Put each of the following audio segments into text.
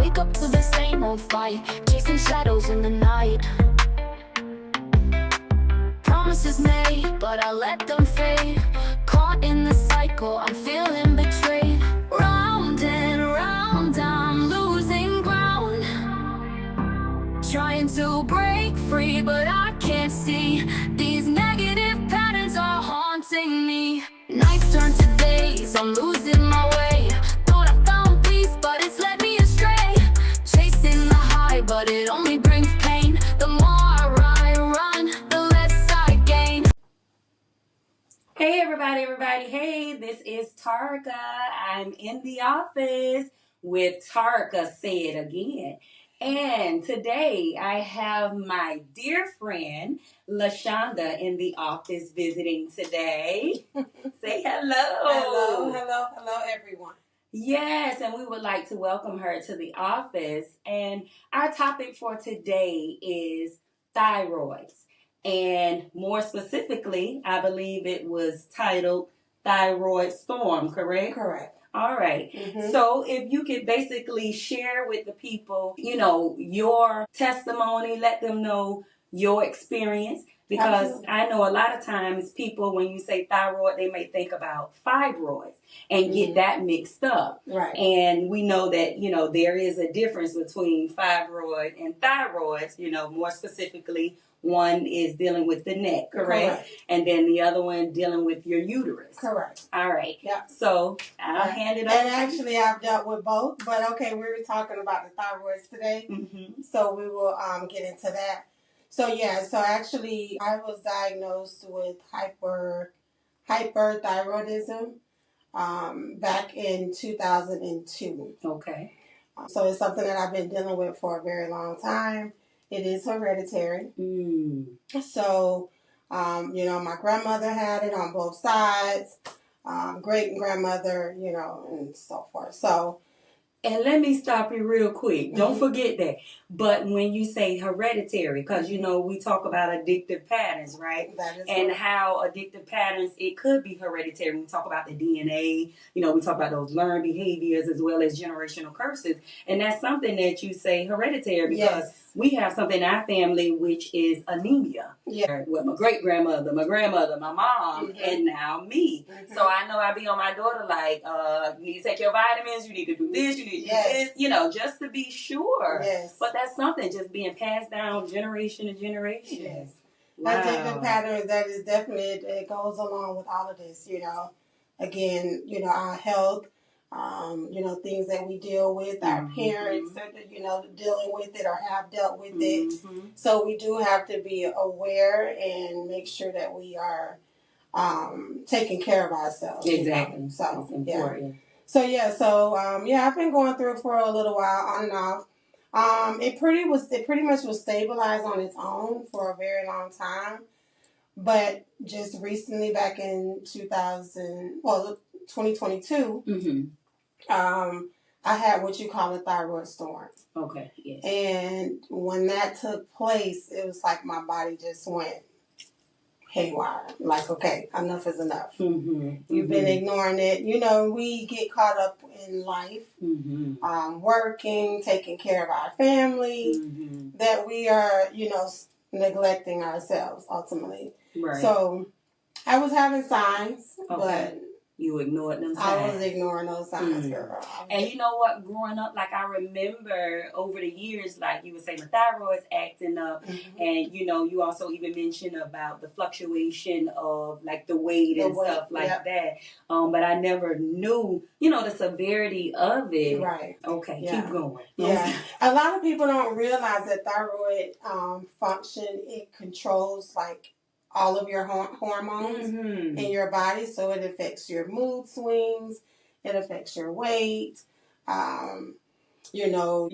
wake up to the same old fight, chasing shadows in the night. Promises made, but I let them fade. Caught in the cycle, I'm feeling betrayed. Round and round, I'm losing ground. Trying to break free, but I can't see. These negative patterns are haunting me. Nights turn to days, I'm losing my way. Thought I found peace, but it's led me astray. Chasing the high, but it only brings pain. The more I run, the less I gain. Hey everybody, hey, this is Tarka. I'm in the office with Tarka, say it again. And today I have my dear friend LaShonda in the office visiting today. Say hello. Hello, everyone. Yes, and we would like to welcome her to the office. And our topic for today is thyroids. And more specifically, I believe it was titled Thyroid Storm, correct? Correct. All right. Mm-hmm. So if you could basically share with the people, your testimony, let them know your experience. Because Absolutely. I know a lot of times people, when you say thyroid, they may think about fibroids and get that mixed up. Right. And we know that, there is a difference between fibroid and thyroid, more specifically. One is dealing with the neck, correct? And then the other one dealing with your uterus. Correct. All right. Yeah. So I'll hand it over. And actually, I've dealt with both, but okay, we were talking about the thyroids today, so we will get into that. So actually, I was diagnosed with hyperthyroidism back in 2002. Okay. So it's something that I've been dealing with for a very long time. It is hereditary. So, my grandmother had it on both sides, great-grandmother, and so forth. So, and let me stop you real quick. Don't forget that. But when you say hereditary, because, we talk about addictive patterns, right? That is and right. how addictive patterns, it could be hereditary. We talk about the DNA, we talk about those learned behaviors as well as generational curses. And that's something that you say hereditary because we have something in our family which is anemia. Yeah. Well, my great-grandmother, my grandmother, my mom, and now me. So I know I be on my daughter like, you need to take your vitamins, you need to do this, you need to do this, just to be sure. Yes. But that's something just being passed down generation to generation. Yes. Wow. Addictive patterns, that is definitely, it goes along with all of this, Again, our health, things that we deal with, our parents, dealing with it or have dealt with it. So we do have to be aware and make sure that we are taking care of ourselves. Exactly. So, that's important. I've been going through it for a little while, on and off. It pretty much was stabilized on its own for a very long time. But just recently, back in 2022, I had what you call a thyroid storm. Okay, yes. And when that took place, it was like my body just went haywire. Like, okay, enough is enough. You've been ignoring it. We get caught up in life, working, taking care of our family, that we are, neglecting ourselves ultimately. Right. So I was having signs, but you ignored them signs. I was ignoring those signs, girl. And you know what? Growing up, like I remember over the years, like you would say, my thyroid's acting up, and you also even mentioned about the fluctuation of like the weight and stuff like that. But I never knew, the severity of it. Right. Okay, keep going. Yeah. A lot of people don't realize that thyroid function, it controls like all of your hormones in your body, so it affects your mood swings, it affects your weight, your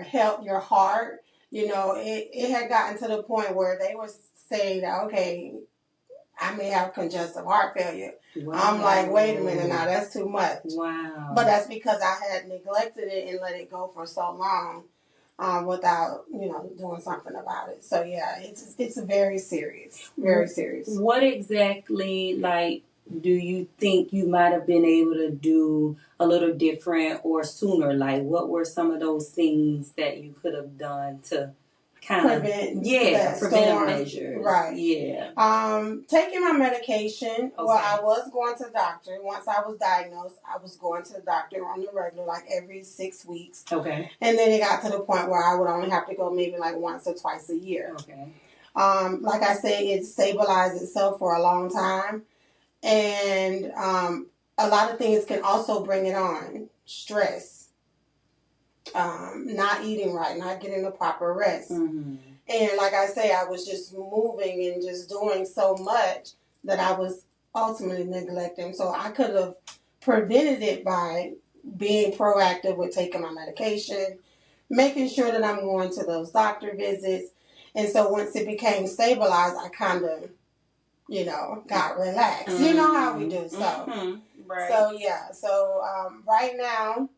health, your heart. It had gotten to the point where they were saying that, okay, I may have congestive heart failure. Wow. I'm like, wait a minute now, that's too much. Wow. But that's because I had neglected it and let it go for so long. Without, doing something about it. So, it's very serious. Very serious. What exactly, do you think you might have been able to do a little different or sooner? Like, what were some of those things that you could have done to kind of preventive measures? Right. Yeah. Taking my medication. Okay. Well, I was going to the doctor. Once I was diagnosed, I was going to the doctor on the regular, like every 6 weeks. Okay. And then it got to the point where I would only have to go maybe like once or twice a year. Okay. Like I say, it stabilized itself for a long time. And a lot of things can also bring it on. Stress, not eating right, not getting the proper rest. Mm-hmm. And like I say, I was just moving and just doing so much that I was ultimately neglecting. So I could have prevented it by being proactive with taking my medication, making sure that I'm going to those doctor visits. And so once it became stabilized, I kind of, got relaxed. Mm-hmm. You know how we do. So, Right. So yeah. So right now,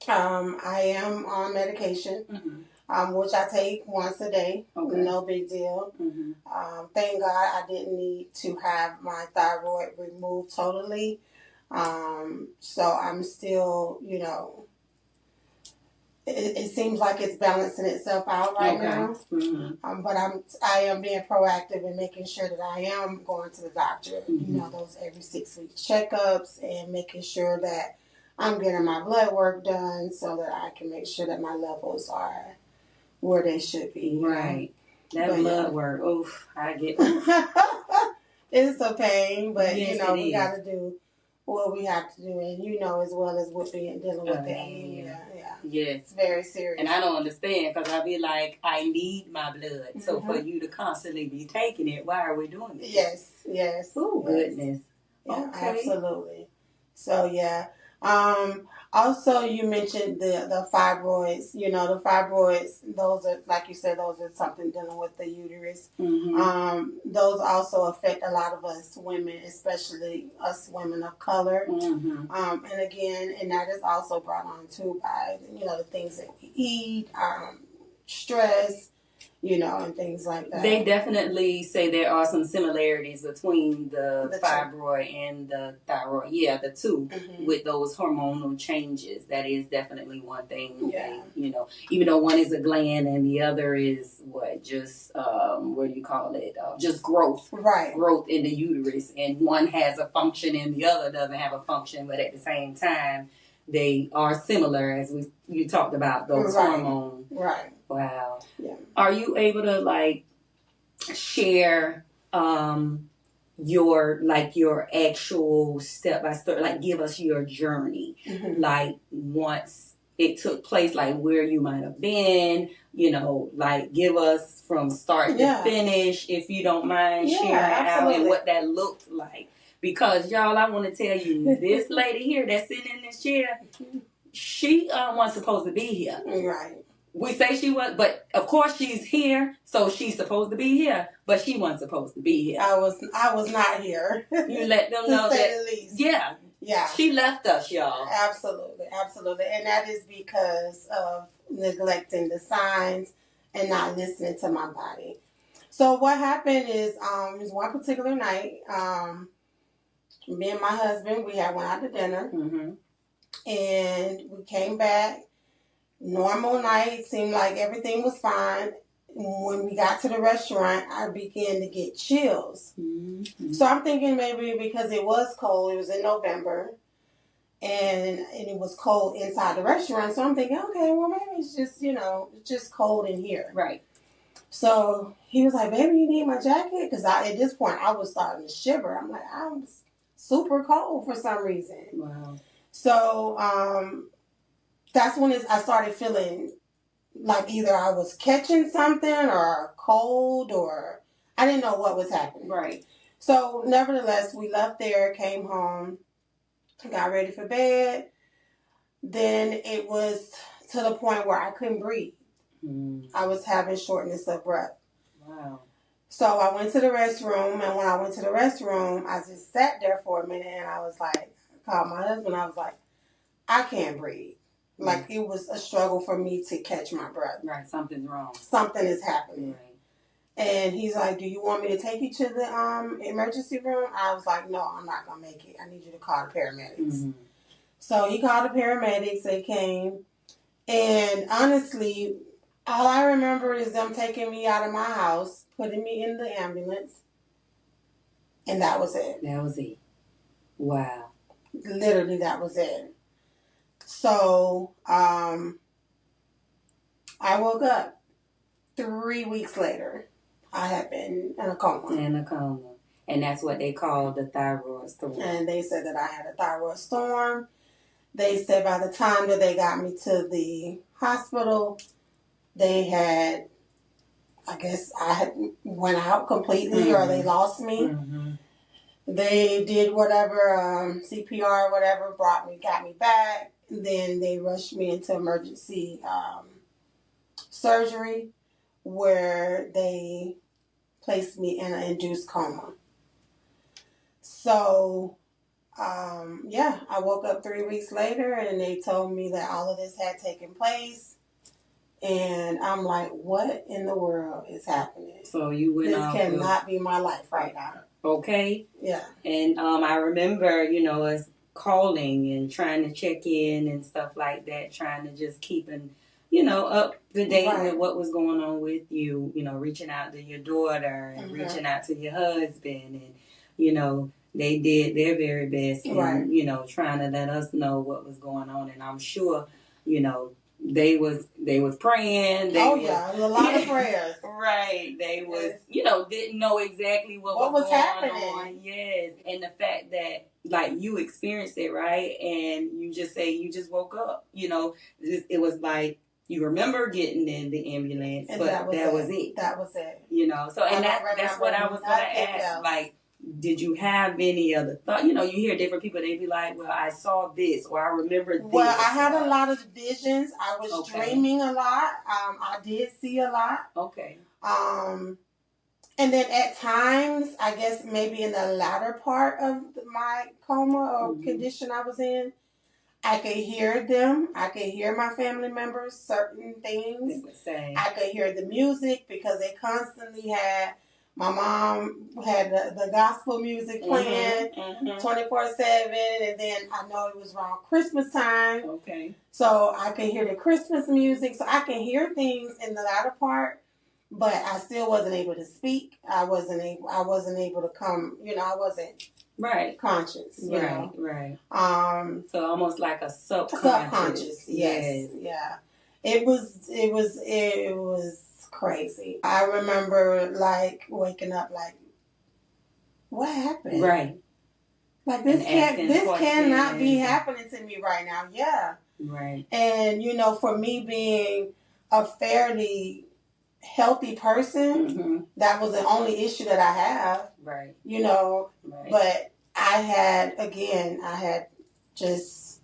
I am on medication. Mm-hmm. Which I take once a day. Okay. No big deal. Mm-hmm. Thank God I didn't need to have my thyroid removed totally. So I'm still, it seems like it's balancing itself out right now. Mm-hmm. But I am being proactive and making sure that I am going to the doctor. Mm-hmm. Those every 6 week checkups and making sure that I'm getting my blood work done so that I can make sure that my levels are where they should be. Right. That blood work. Oof, I get it's a pain, but yes, we got to do what we have to do, and as well as with being dealing with the anemia. Yeah. Yes. It's very serious. And I don't understand because I be like, I need my blood. Mm-hmm. So for you to constantly be taking it, why are we doing this? Yes. Oh, goodness. Yeah, okay. Absolutely. So, yeah. Also, you mentioned the fibroids. The fibroids, those are, like you said, those are something dealing with the uterus. Mm-hmm. Those also affect a lot of us women, especially us women of color. Mm-hmm. And again, and that is also brought on too by, the things that we eat, stress, and things like that. They definitely say there are some similarities between the fibroid and the thyroid. Yeah, the two, with those hormonal changes. That is definitely one thing. Yeah. Even though one is a gland and the other is just what do you call it? Just growth. Right. Growth in the uterus, and one has a function and the other doesn't have a function, but at the same time, they are similar as you talked about those hormones. Right. Wow. Yeah. Are you able to share your actual step by step, give us your journey, once it took place, where you might have been, give us from start to finish, if you don't mind sharing out and what that looked like. Because y'all, I want to tell you, this lady here that's sitting in this chair, she wasn't supposed to be here. Right. We say she was, but of course she's here, so she's supposed to be here, but she wasn't supposed to be here. I was not here. You let them know to say that. The least. Yeah. Yeah. She left us, y'all. Absolutely. And that is because of neglecting the signs and not listening to my body. So what happened is, it was one particular night, me and my husband, we had went out to dinner, and we came back. Normal night, seemed like everything was fine. When we got to the restaurant, I began to get chills. Mm-hmm. So I'm thinking maybe because it was cold, it was in November, and it was cold inside the restaurant. So I'm thinking, okay, well maybe it's just, it's just cold in here. Right. So he was like, baby, you need my jacket? Because at this point, I was starting to shiver. I'm like, I'm super cold for some reason. Wow. So, that's when I started feeling like either I was catching something or cold, or I didn't know what was happening. Right. So nevertheless, we left there, came home, got ready for bed. Then it was to the point where I couldn't breathe. I was having shortness of breath. Wow. So I went to the restroom, and when I went to the restroom, I just sat there for a minute, and I was like, called my husband, I was like, I can't breathe. Like, it was a struggle for me to catch my breath. Right, something's wrong. Something is happening. Right. And he's like, "Do you want me to take you to the emergency room?" I was like, "No, I'm not gonna make it. I need you to call the paramedics." Mm-hmm. So he called the paramedics. They came, and honestly, all I remember is them taking me out of my house, putting me in the ambulance, and that was it. That was it. Wow. Literally, that was it. So I woke up 3 weeks later. I had been in a coma. And that's what they call the thyroid storm. And they said that I had a thyroid storm. They said by the time that they got me to the hospital, they had, I guess I had went out completely, mm-hmm. or they lost me. Mm-hmm. They did whatever, CPR, whatever, got me back. Then they rushed me into emergency surgery, where they placed me in an induced coma. So, I woke up 3 weeks later and they told me that all of this had taken place. And I'm like, what in the world is happening? So you went off. This cannot be my life right now. Okay. Yeah. And I remember, us calling and trying to check in and stuff like that, trying to just keeping up to date right. with what was going on with you, reaching out to your daughter and mm-hmm. reaching out to your husband. And, they did their very best and, right. Trying to let us know what was going on. And I'm sure, they was praying. It was a lot of prayers. Right. They was, didn't know exactly what was going happening. On. Yes. And the fact that, like, you experienced it, right? And you just say you just woke up. It was like, you remember getting in the ambulance, and but that was it. That was it. So, and that's what I was going to ask. Like, did you have any other thought? You hear different people, they be like, well, I saw this, or I remember this. Well, I had a lot of visions. I was dreaming a lot. I did see a lot. Okay. And then at times, I guess maybe in the latter part of my coma or mm-hmm. condition I was in, I could hear them. I could hear my family members, certain things. I could hear the music because they constantly had, my mom had the gospel music playing 24/7. And then I know it was around Christmas time. Okay. So I could hear the Christmas music. So I can hear things in the latter part, but I still wasn't able to speak. I wasn't able to come, I wasn't. Right. Conscious, Right. So almost like a subconscious. Yes. Yeah. It was crazy. I remember like waking up like, what happened? Right. Like this cannot be happening to me right now. Yeah. Right. And for me being a fairly healthy person, mm-hmm. that was the only issue that I have. Right. Right. But I had just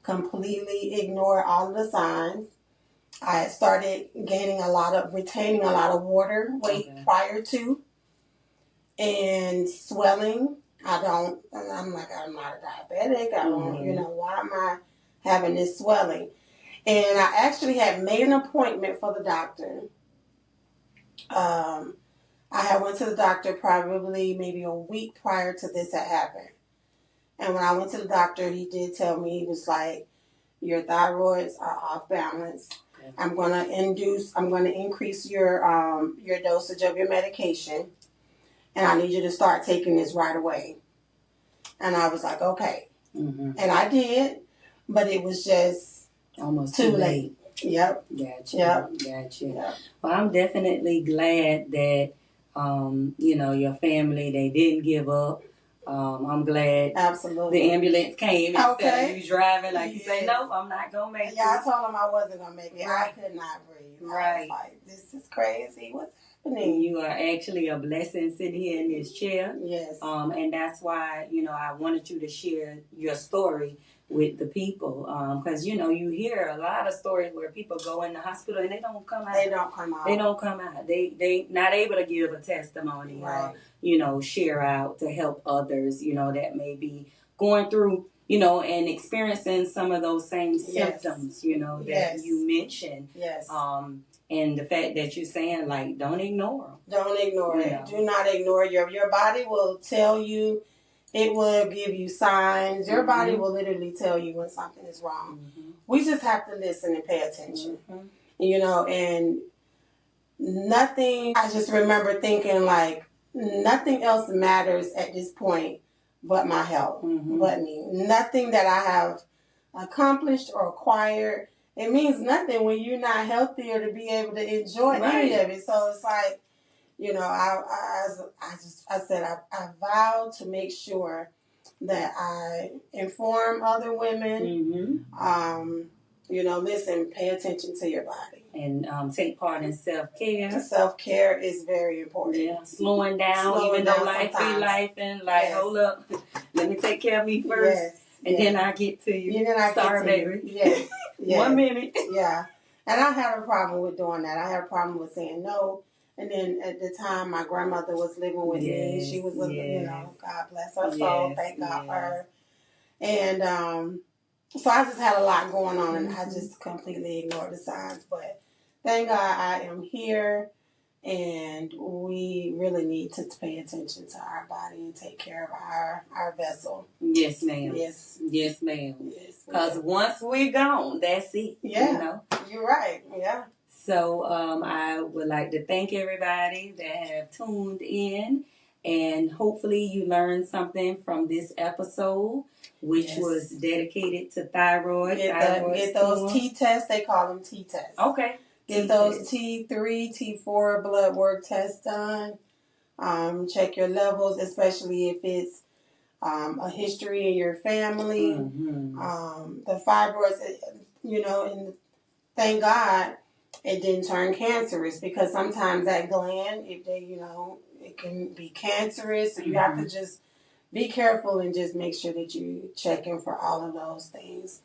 completely ignored all of the signs. I had started retaining a lot of water weight prior to, and swelling. I'm not a diabetic. I don't, mm-hmm. Why am I having this swelling? And I actually had made an appointment for the doctor. I had went to the doctor probably maybe a week prior to this had happened. And when I went to the doctor, he did tell me, he was like, your thyroids are off balance. Okay. I'm going to increase your dosage of your medication. And I need you to start taking this right away. And I was like, okay. Mm-hmm. And I did, but it was just almost too late. Yep. Gotcha. Yep. Well, I'm definitely glad that, your family, they didn't give up. I'm glad absolutely the ambulance came instead of you driving like you say, no, I'm not going to make it. Yeah, I told them I wasn't going to make it. Right. I could not breathe. Right. I was like, this is crazy. What's happening? You are actually a blessing sitting here in this chair. Yes. And that's why, I wanted you to share your story with the people, because you hear a lot of stories where people go in the hospital and they don't come out. They don't come out. They not able to give a testimony, right. Or share out to help others, that may be going through, and experiencing some of those same symptoms, that you mentioned. Yes. And the fact that you're saying, like, don't ignore them. Don't ignore it. know. Do not ignore your body will tell you. It will give you signs. Your body will literally tell you when something is wrong. We just have to listen and pay attention. You know, and nothing, I just remember thinking like, nothing else matters at this point but my health, but me. Nothing that I have accomplished or acquired. It means nothing when you're not healthy or to be able to enjoy any of it. So it's like, you know, I said I vowed to make sure that I inform other women. You know, listen, pay attention to your body. And take part in self-care. Self-care is very important. Yeah, slowing down, even though life be life, and like, hold up, let me take care of me first, and then I get to you. And then I Sorry, get to baby. You. Yes. 1 minute. Yeah. And I had a problem with doing that. I had a problem with saying no. And then at the time, my grandmother was living with me. She was, you know, God bless her soul. Thank God for her. And so I just had a lot going on, and I just completely ignored the signs. But thank God I am here, and we really need to pay attention to our body and take care of our vessel. Yes, ma'am. Yes. Yes, ma'am. Yes. Because once we're gone, that's it. Yeah. You know? You're right. Yeah. So I would like to thank everybody that have tuned in, and hopefully you learned something from this episode, which was dedicated to thyroid. Get those T-tests. They call them T-tests. Okay. Get those T3, T4 blood work tests done. Check your levels, especially if it's a history in your family. The fibroids, you know, and thank God it didn't turn cancerous, because sometimes that gland, if they, you know, it can be cancerous. So you have to just be careful and just make sure that you checking for all of those things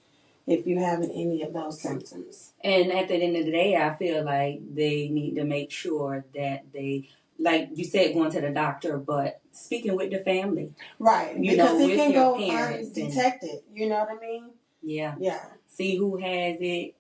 if you have any of those symptoms. And at the end of the day, I feel like they need to make sure that they, like you said, going to the doctor, but speaking with the family. Right. You because know, it with can your go parents undetected. You know what I mean? Yeah. Yeah. See who has it,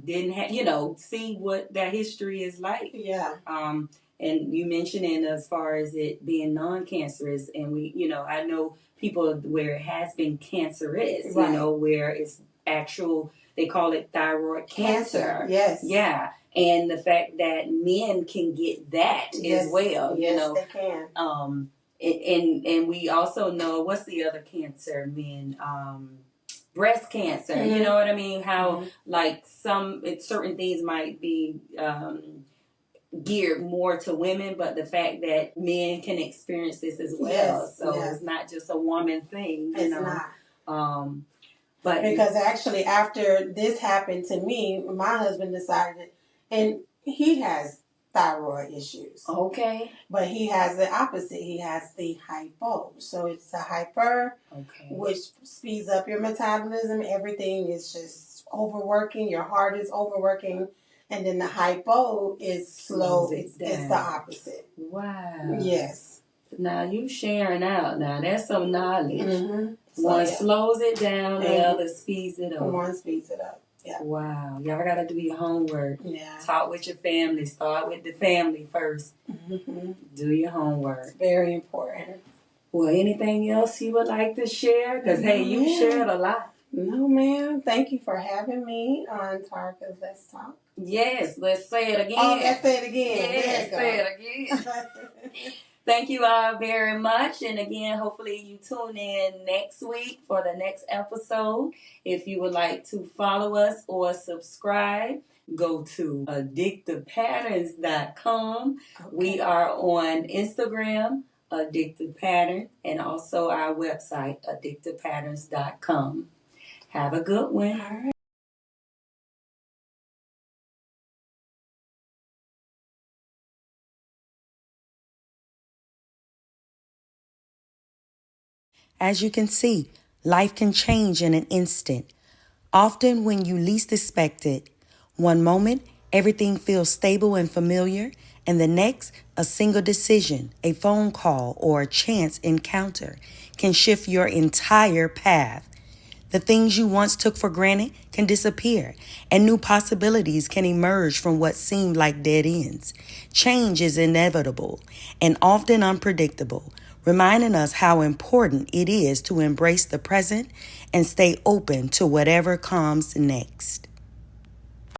didn't have, you know, see what their history is like. Yeah. And you mentioning as far as it being non-cancerous, and we, you know, I know people where it has been cancerous, you know, where it's actual, they call it thyroid cancer. Yes. Yeah. And the fact that men can get that as well, you know. Yes, they can. And we also know, what's the other cancer, men? Breast cancer, you know what I mean? How like certain things might be geared more to women, but the fact that men can experience this as well. It's not just a woman thing, you know. Not. But because actually after this happened to me, my husband decided, and he has thyroid issues. Okay. But he has the opposite. He has the hypo. So it's a hyper, which speeds up your metabolism. Everything is just overworking. Your heart is overworking. And then the hypo is slow. It's the opposite. Wow. Yes. Now you sharing out. Now that's some knowledge. One slows it down, the other speeds it up. One speeds it up. Yeah. Wow. Y'all gotta do your homework. Yeah. Talk with your family. Start with the family first. Do your homework. It's very important. Well, anything else you would like to share? Because, hey, you shared a lot. No, ma'am. Thank you for having me on Tarka's Let's Talk. Yes, let's say it again. Oh, let's say it again. Yes, say it again. Thank you all very much. And again, hopefully you tune in next week for the next episode. If you would like to follow us or subscribe, go to addictivepatterns.com. We are on Instagram, Addictive Pattern, and also our website, addictivepatterns.com. Have a good one. All right. As you can see, life can change in an instant. Often when you least expect it. One moment, everything feels stable and familiar, and the next, a single decision, a phone call, or a chance encounter can shift your entire path. The things you once took for granted can disappear, and new possibilities can emerge from what seemed like dead ends. Change is inevitable and often unpredictable, reminding us how important it is to embrace the present and stay open to whatever comes next.